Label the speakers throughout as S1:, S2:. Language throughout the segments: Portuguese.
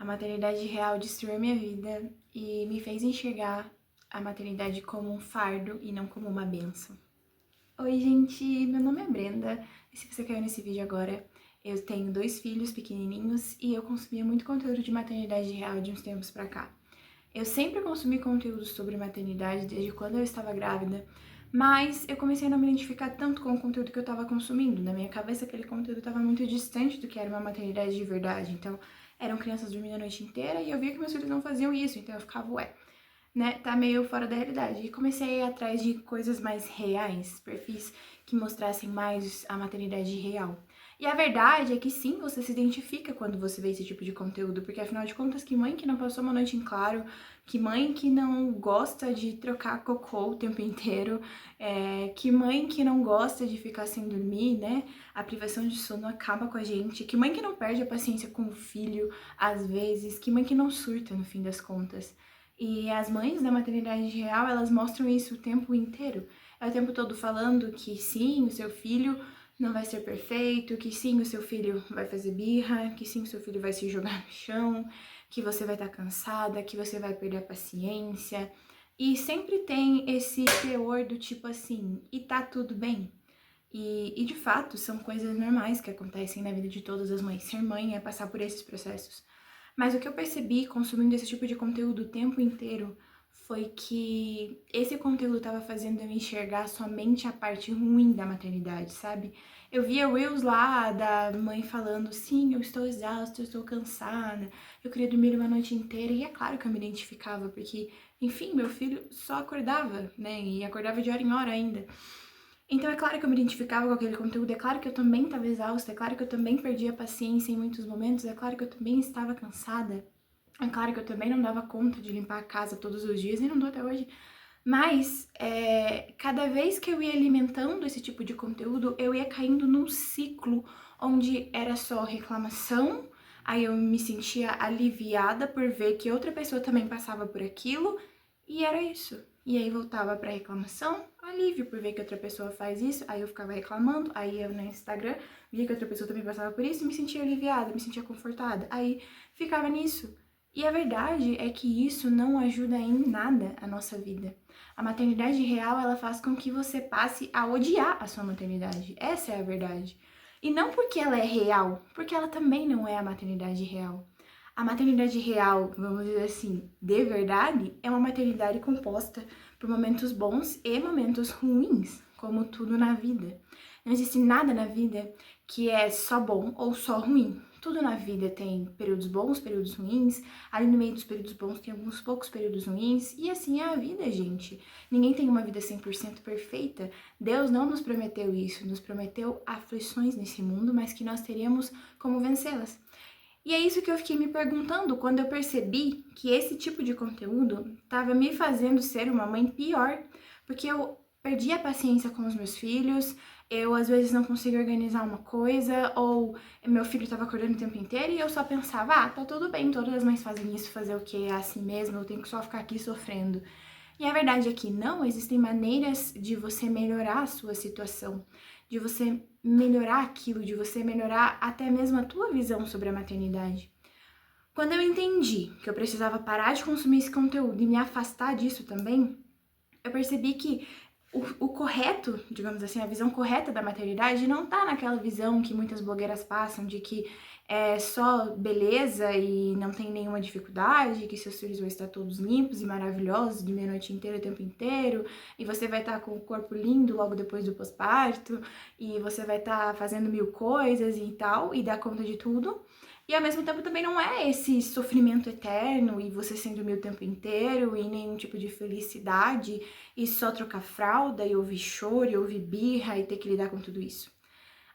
S1: A maternidade real destruiu minha vida e me fez enxergar a maternidade como um fardo e não como uma bênção. Oi, gente! Meu nome é Brenda e se você caiu nesse vídeo agora, eu tenho 2 filhos pequenininhos e eu consumia muito conteúdo de maternidade real de uns tempos pra cá. Eu sempre consumi conteúdo sobre maternidade desde quando eu estava grávida, mas eu comecei a não me identificar tanto com o conteúdo que eu estava consumindo. Na minha cabeça, aquele conteúdo estava muito distante do que era uma maternidade de verdade. Então, eram crianças dormindo a noite inteira e eu via que meus filhos não faziam isso, então eu ficava, ué, né, tá meio fora da realidade. E comecei a ir atrás de coisas mais reais, perfis que mostrassem mais a maternidade real. E a verdade é que sim, você se identifica quando você vê esse tipo de conteúdo, porque afinal de contas, que mãe que não passou uma noite em claro, que mãe que não gosta de trocar cocô o tempo inteiro, que mãe que não gosta de ficar sem dormir, né? A privação de sono acaba com a gente, que mãe que não perde a paciência com o filho, às vezes, que mãe que não surta no fim das contas. E as mães da maternidade real, elas mostram isso o tempo inteiro. É o tempo todo falando que sim, o seu filho não vai ser perfeito, que sim, o seu filho vai fazer birra, que sim, o seu filho vai se jogar no chão, que você vai estar cansada, que você vai perder a paciência. E sempre tem esse teor do tipo assim, e tá tudo bem? E de fato, são coisas normais que acontecem na vida de todas as mães. Ser mãe é passar por esses processos. Mas o que eu percebi consumindo esse tipo de conteúdo o tempo inteiro foi que esse conteúdo estava fazendo eu enxergar somente a parte ruim da maternidade, sabe? Eu via reels lá da mãe falando, sim, eu estou exausta, eu estou cansada, eu queria dormir uma noite inteira, e é claro que eu me identificava, porque, enfim, meu filho só acordava, né? E acordava de hora em hora ainda. Então é claro que eu me identificava com aquele conteúdo, é claro que eu também estava exausta, é claro que eu também perdia a paciência em muitos momentos, é claro que eu também estava cansada, é claro que eu também não dava conta de limpar a casa todos os dias e não dou até hoje. Mas cada vez que eu ia alimentando esse tipo de conteúdo, eu ia caindo num ciclo onde era só reclamação, aí eu me sentia aliviada por ver que outra pessoa também passava por aquilo, e era isso. E aí voltava pra reclamação, alívio por ver que outra pessoa faz isso, aí eu ficava reclamando, aí eu no Instagram via que outra pessoa também passava por isso, me sentia aliviada, me sentia confortada, aí ficava nisso. E a verdade é que isso não ajuda em nada a nossa vida. A maternidade real, ela faz com que você passe a odiar a sua maternidade. Essa é a verdade. E não porque ela é real, porque ela também não é a maternidade real. A maternidade real, vamos dizer assim, de verdade, é uma maternidade composta por momentos bons e momentos ruins, como tudo na vida. Não existe nada na vida que é só bom ou só ruim. Tudo na vida tem períodos bons, períodos ruins, ali no meio dos períodos bons tem alguns poucos períodos ruins, e assim é a vida, gente. Ninguém tem uma vida 100% perfeita. Deus não nos prometeu isso, nos prometeu aflições nesse mundo, mas que nós teríamos como vencê-las. E é isso que eu fiquei me perguntando quando eu percebi que esse tipo de conteúdo estava me fazendo ser uma mãe pior, porque eu perdi a paciência com os meus filhos, eu às vezes não conseguia organizar uma coisa, ou meu filho estava acordando o tempo inteiro e eu só pensava, ah, tá tudo bem, todas as mães fazem isso, fazer o que é assim mesmo, eu tenho que só ficar aqui sofrendo. E a verdade é que não, existem maneiras de você melhorar a sua situação, de você melhorar aquilo, de você melhorar até mesmo a tua visão sobre a maternidade. Quando eu entendi que eu precisava parar de consumir esse conteúdo e me afastar disso também, eu percebi que o correto, digamos assim, a visão correta da maternidade não tá naquela visão que muitas blogueiras passam de que é só beleza e não tem nenhuma dificuldade, que seus filhos vão estar todos limpos e maravilhosos de meia-noite inteira, o tempo inteiro, e você vai estar com o corpo lindo logo depois do pós-parto, e você vai estar fazendo mil coisas e tal, e dar conta de tudo. E ao mesmo tempo também não é esse sofrimento eterno e você sem dormir o tempo inteiro e nenhum tipo de felicidade e só trocar fralda e ouvir choro e ouvir birra e ter que lidar com tudo isso.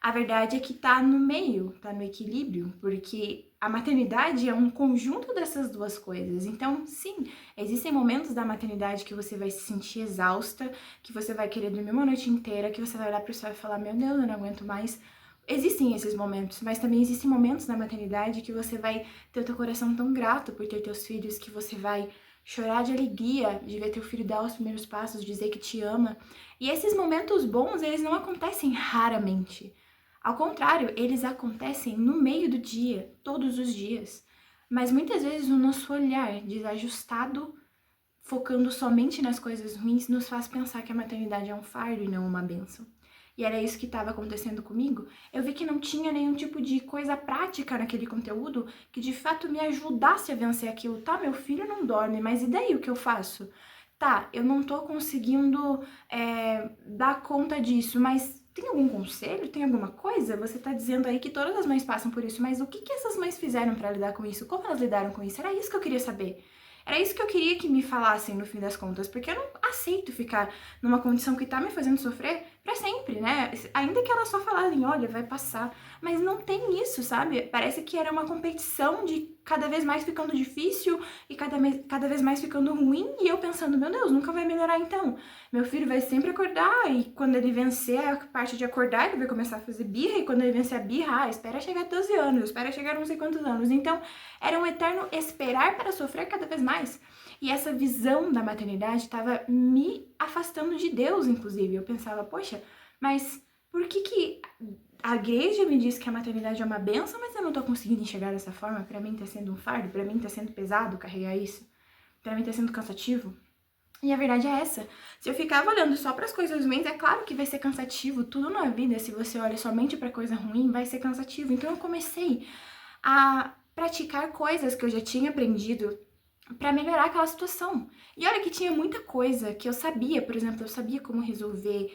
S1: A verdade é que tá no meio, tá no equilíbrio, porque a maternidade é um conjunto dessas duas coisas. Então, sim, existem momentos da maternidade que você vai se sentir exausta, que você vai querer dormir uma noite inteira, que você vai olhar pro céu e falar, meu Deus, eu não aguento mais. Existem esses momentos, mas também existem momentos na maternidade que você vai ter o teu coração tão grato por ter teus filhos, que você vai chorar de alegria de ver teu filho dar os primeiros passos, dizer que te ama. E esses momentos bons, eles não acontecem raramente. Ao contrário, eles acontecem no meio do dia, todos os dias. Mas muitas vezes o nosso olhar desajustado, focando somente nas coisas ruins, nos faz pensar que a maternidade é um fardo e não uma bênção. E era isso que estava acontecendo comigo. Eu vi que não tinha nenhum tipo de coisa prática naquele conteúdo que de fato me ajudasse a vencer aquilo. Tá, meu filho não dorme, mas e daí o que eu faço? Tá, eu não tô conseguindo dar conta disso, mas tem algum conselho? Tem alguma coisa? Você tá dizendo aí que todas as mães passam por isso, mas o que essas mães fizeram pra lidar com isso? Como elas lidaram com isso? Era isso que eu queria saber. Era isso que eu queria que me falassem no fim das contas, porque eu não aceito ficar numa condição que tá me fazendo sofrer pra sempre, né? Ainda que elas só falarem, olha, vai passar. Mas não tem isso, sabe? Parece que era uma competição de cada vez mais ficando difícil e cada vez mais ficando ruim. E eu pensando, meu Deus, nunca vai melhorar então. Meu filho vai sempre acordar e quando ele vencer a parte de acordar, ele vai começar a fazer birra. E quando ele vencer a birra, espera chegar a 12 anos, espera chegar a não sei quantos anos. Então, era um eterno esperar para sofrer cada vez mais. E essa visão da maternidade estava me afastando de Deus, inclusive. Eu pensava, poxa, mas por que a igreja me diz que a maternidade é uma benção, mas eu não tô conseguindo enxergar dessa forma? Pra mim tá sendo um fardo, pra mim tá sendo pesado carregar isso, pra mim tá sendo cansativo. E a verdade é essa. Se eu ficava olhando só para as coisas ruins, é claro que vai ser cansativo. Tudo na vida, se você olha somente para coisa ruim, vai ser cansativo. Então eu comecei a praticar coisas que eu já tinha aprendido para melhorar aquela situação. E olha que tinha muita coisa que eu sabia, por exemplo, eu sabia como resolver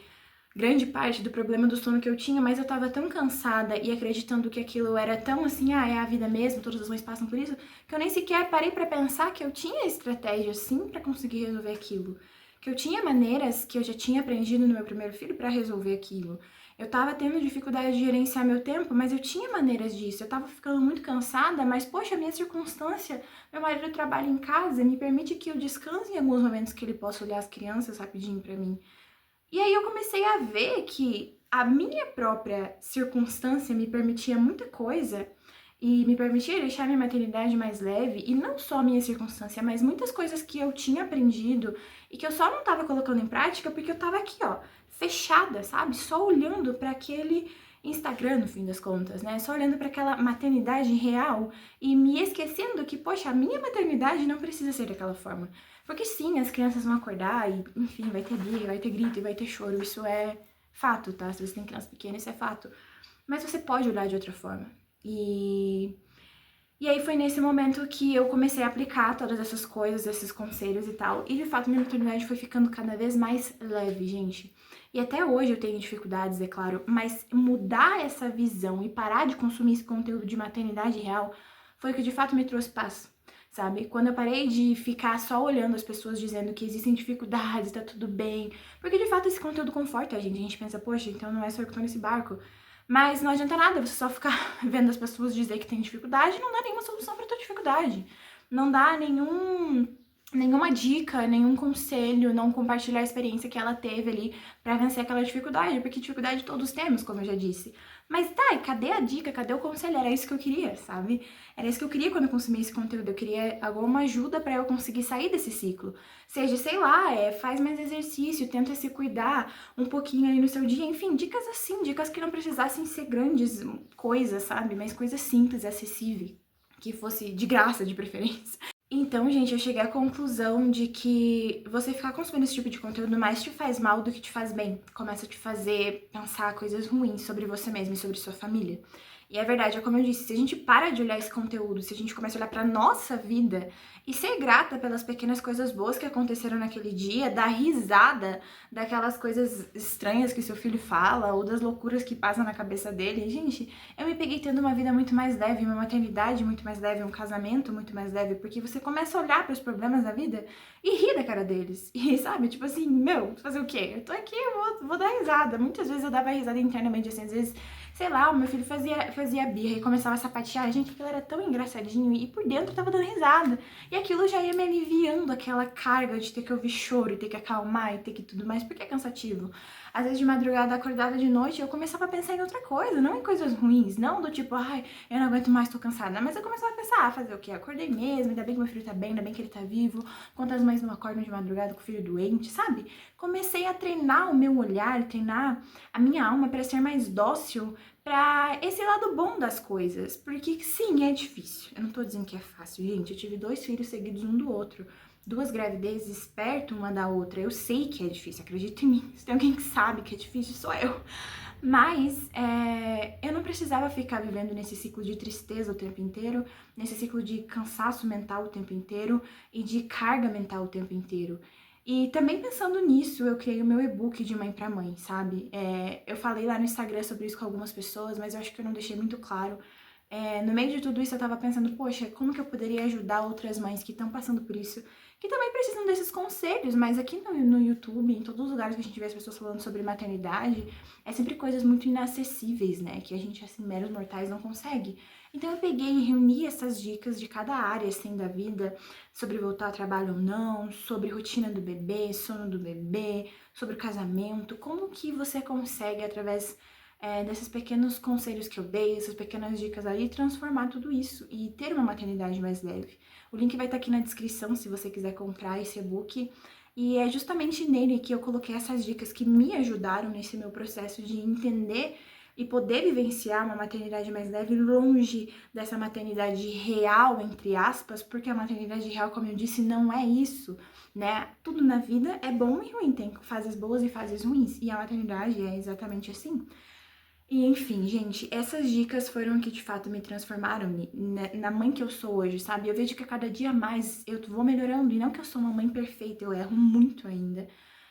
S1: grande parte do problema do sono que eu tinha, mas eu tava tão cansada e acreditando que aquilo era tão assim, é a vida mesmo, todas as mães passam por isso, que eu nem sequer parei para pensar que eu tinha estratégia sim para conseguir resolver aquilo. Que eu tinha maneiras que eu já tinha aprendido no meu primeiro filho para resolver aquilo. Eu tava tendo dificuldade de gerenciar meu tempo, mas eu tinha maneiras disso. Eu tava ficando muito cansada, mas poxa, a minha circunstância, meu marido trabalha em casa, me permite que eu descanse em alguns momentos que ele possa olhar as crianças rapidinho para mim. E aí eu comecei a ver que a minha própria circunstância me permitia muita coisa e me permitia deixar minha maternidade mais leve, e não só a minha circunstância, mas muitas coisas que eu tinha aprendido e que eu só não estava colocando em prática porque eu estava aqui, ó, fechada, sabe? Só olhando para aquele Instagram, no fim das contas, né? Só olhando para aquela maternidade real e me esquecendo que, poxa, a minha maternidade não precisa ser daquela forma. Porque sim, as crianças vão acordar e, enfim, vai ter briga, vai ter grito e vai ter choro. Isso é fato, tá? Se você tem criança pequena, isso é fato. Mas você pode olhar de outra forma. E aí foi nesse momento que eu comecei a aplicar todas essas coisas, esses conselhos e tal. E de fato minha maternidade foi ficando cada vez mais leve, gente. E até hoje eu tenho dificuldades, é claro, mas mudar essa visão e parar de consumir esse conteúdo de maternidade real foi o que de fato me trouxe paz. Sabe? Quando eu parei de ficar só olhando as pessoas dizendo que existem dificuldades, tá tudo bem. Porque de fato esse conteúdo conforta a gente. A gente pensa, poxa, então não é só eu que tô nesse barco. Mas não adianta nada você só ficar vendo as pessoas dizer que tem dificuldade, não dá nenhuma solução pra tua dificuldade. Não dá nenhuma dica, nenhum conselho, não compartilhar a experiência que ela teve ali pra vencer aquela dificuldade, porque dificuldade todos temos, como eu já disse. Mas tá, e cadê a dica? Cadê o conselho? Era isso que eu queria, sabe? Era isso que eu queria quando eu consumi esse conteúdo. Eu queria alguma ajuda pra eu conseguir sair desse ciclo. Seja, sei lá, faz mais exercício, tenta se cuidar um pouquinho aí no seu dia. Enfim, dicas assim, dicas que não precisassem ser grandes coisas, sabe? Mas coisas simples, acessíveis, que fosse de graça, de preferência. Então, gente, eu cheguei à conclusão de que você ficar consumindo esse tipo de conteúdo mais te faz mal do que te faz bem. Começa a te fazer pensar coisas ruins sobre você mesmo e sobre sua família. E é verdade, é como eu disse, se a gente para de olhar esse conteúdo, se a gente começa a olhar pra nossa vida e ser grata pelas pequenas coisas boas que aconteceram naquele dia, dar risada daquelas coisas estranhas que seu filho fala ou das loucuras que passam na cabeça dele, gente, eu me peguei tendo uma vida muito mais leve, uma maternidade muito mais leve, um casamento muito mais leve, porque você começa a olhar para os problemas da vida e rir da cara deles. E sabe, tipo assim, meu, fazer o quê? Eu tô aqui, eu vou dar risada. Muitas vezes eu dava risada internamente, assim, às vezes, sei lá, o meu filho fazia birra e começava a sapatear. Gente, aquilo era tão engraçadinho e por dentro eu tava dando risada. E aquilo já ia me aliviando aquela carga de ter que ouvir choro e ter que acalmar e ter que tudo mais, porque é cansativo. Às vezes de madrugada, acordada de noite, eu começava a pensar em outra coisa, não em coisas ruins, não do tipo, ai, eu não aguento mais, tô cansada. Mas eu começava a pensar, fazer o quê? Acordei mesmo, ainda bem que meu filho tá bem, ainda bem que ele tá vivo. Quantas mães não acordam de madrugada com o filho doente, sabe? Comecei a treinar o meu olhar, treinar a minha alma para ser mais dócil pra esse lado bom das coisas. Porque sim, é difícil. Eu não tô dizendo que é fácil, gente. Eu tive 2 filhos seguidos um do outro. 2 gravidezes perto uma da outra. Eu sei que é difícil, acredita em mim. Se tem alguém que sabe que é difícil, sou eu. Mas eu não precisava ficar vivendo nesse ciclo de tristeza o tempo inteiro, nesse ciclo de cansaço mental o tempo inteiro e de carga mental o tempo inteiro. E também pensando nisso, eu criei o meu e-book de mãe pra mãe, sabe? Eu falei lá no Instagram sobre isso com algumas pessoas, mas eu acho que eu não deixei muito claro. No meio de tudo isso, eu tava pensando, poxa, como que eu poderia ajudar outras mães que estão passando por isso, que também precisam desses conselhos, mas aqui no YouTube, em todos os lugares que a gente vê as pessoas falando sobre maternidade, é sempre coisas muito inacessíveis, né, que a gente, assim, meros mortais não consegue. Então eu peguei e reuni essas dicas de cada área, assim, da vida, sobre voltar ao trabalho ou não, sobre rotina do bebê, sono do bebê, sobre o casamento, como que você consegue, através desses pequenos conselhos que eu dei, essas pequenas dicas ali, transformar tudo isso e ter uma maternidade mais leve. O link vai estar aqui na descrição se você quiser comprar esse e-book. E é justamente nele que eu coloquei essas dicas que me ajudaram nesse meu processo de entender e poder vivenciar uma maternidade mais leve longe dessa maternidade real, entre aspas, porque a maternidade real, como eu disse, não é isso, né? Tudo na vida é bom e ruim, tem fases boas e fases ruins, e a maternidade é exatamente assim. E enfim, gente, essas dicas foram que de fato me transformaram na mãe que eu sou hoje, sabe? Eu vejo que a cada dia mais eu vou melhorando, e não que eu sou uma mãe perfeita, eu erro muito ainda,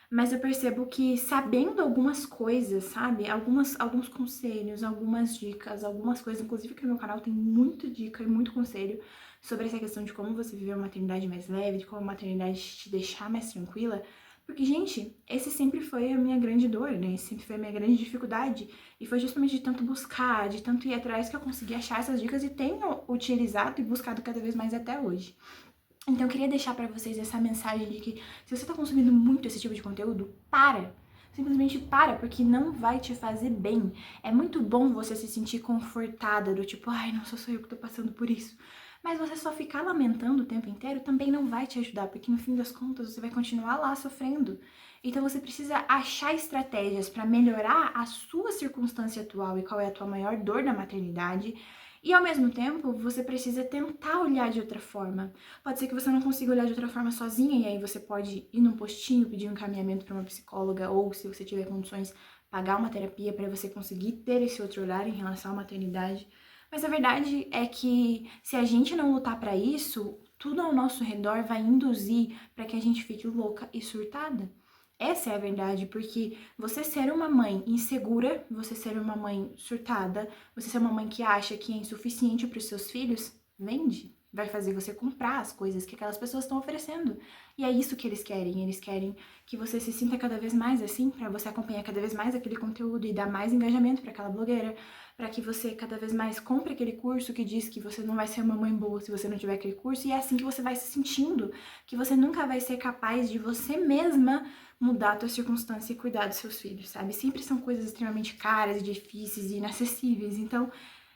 S1: mas eu percebo que sabendo algumas coisas, sabe? Alguns conselhos, algumas dicas, algumas coisas, inclusive que no meu canal tem muita dica e muito conselho sobre essa questão de como você viver uma maternidade mais leve, de como a maternidade te deixar mais tranquila. Porque, gente, esse sempre foi a minha grande dor, né? Esse sempre foi a minha grande dificuldade. E foi justamente de tanto buscar, de tanto ir atrás que eu consegui achar essas dicas e tenho utilizado e buscado cada vez mais até hoje. Então eu queria deixar pra vocês essa mensagem de que se você tá consumindo muito esse tipo de conteúdo, para! Simplesmente para, porque não vai te fazer bem. É muito bom você se sentir confortada, do tipo, ai, não sou eu que tô passando por isso. Mas você só ficar lamentando o tempo inteiro também não vai te ajudar, porque no fim das contas você vai continuar lá sofrendo. Então você precisa achar estratégias para melhorar a sua circunstância atual e qual é a tua maior dor na maternidade. E ao mesmo tempo, você precisa tentar olhar de outra forma. Pode ser que você não consiga olhar de outra forma sozinha, e aí você pode ir num postinho, pedir um encaminhamento para uma psicóloga, ou se você tiver condições, pagar uma terapia para você conseguir ter esse outro olhar em relação à maternidade. Mas a verdade é que se a gente não lutar para isso, tudo ao nosso redor vai induzir para que a gente fique louca e surtada. Essa é a verdade, porque você ser uma mãe insegura, você ser uma mãe surtada, você ser uma mãe que acha que é insuficiente para os seus filhos, vende. Vai fazer você comprar as coisas que aquelas pessoas estão oferecendo. E é isso que eles querem. Eles querem que você se sinta cada vez mais assim, para você acompanhar cada vez mais aquele conteúdo e dar mais engajamento para aquela blogueira, para que você cada vez mais compre aquele curso que diz que você não vai ser uma mãe boa se você não tiver aquele curso. E é assim que você vai se sentindo, que você nunca vai ser capaz de você mesma mudar a tua circunstância e cuidar dos seus filhos, sabe? Sempre são coisas extremamente caras, difíceis e inacessíveis. Então,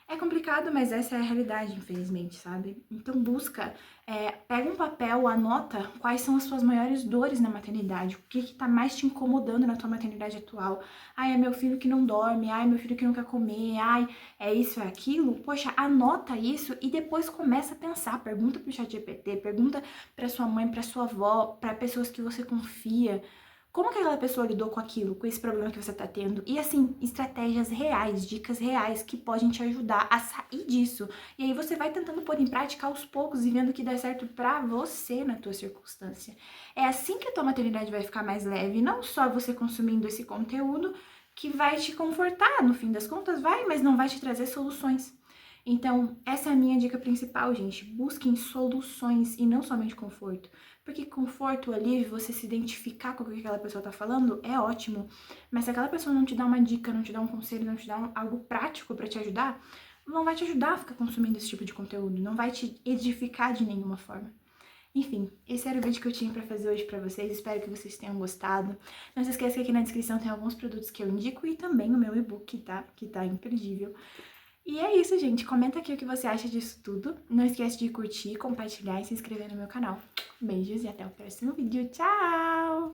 S1: é complicado, mas essa é a realidade, infelizmente, sabe? Então busca, pega um papel, anota quais são as suas maiores dores na maternidade, o que tá mais te incomodando na tua maternidade atual. Ai, é meu filho que não dorme, ai, meu filho que não quer comer, ai, é isso, é aquilo. Poxa, anota isso e depois começa a pensar, pergunta pro ChatGPT, pergunta pra sua mãe, pra sua avó, pra pessoas que você confia. Como que aquela pessoa lidou com aquilo, com esse problema que você tá tendo? E assim, estratégias reais, dicas reais que podem te ajudar a sair disso. E aí você vai tentando pôr em prática aos poucos e vendo que dá certo pra você na tua circunstância. É assim que a tua maternidade vai ficar mais leve, não só você consumindo esse conteúdo que vai te confortar, no fim das contas vai, mas não vai te trazer soluções. Então, essa é a minha dica principal, gente. Busquem soluções e não somente conforto. Porque conforto, alívio, você se identificar com o que aquela pessoa tá falando é ótimo. Mas se aquela pessoa não te dá uma dica, não te dá um conselho, não te dá algo prático pra te ajudar, não vai te ajudar a ficar consumindo esse tipo de conteúdo. Não vai te edificar de nenhuma forma. Enfim, esse era o vídeo que eu tinha pra fazer hoje pra vocês. Espero que vocês tenham gostado. Não se esqueça que aqui na descrição tem alguns produtos que eu indico e também o meu e-book, tá? Que tá imperdível. E é isso, gente. Comenta aqui o que você acha disso tudo. Não esquece de curtir, compartilhar e se inscrever no meu canal. Beijos e até o próximo vídeo. Tchau!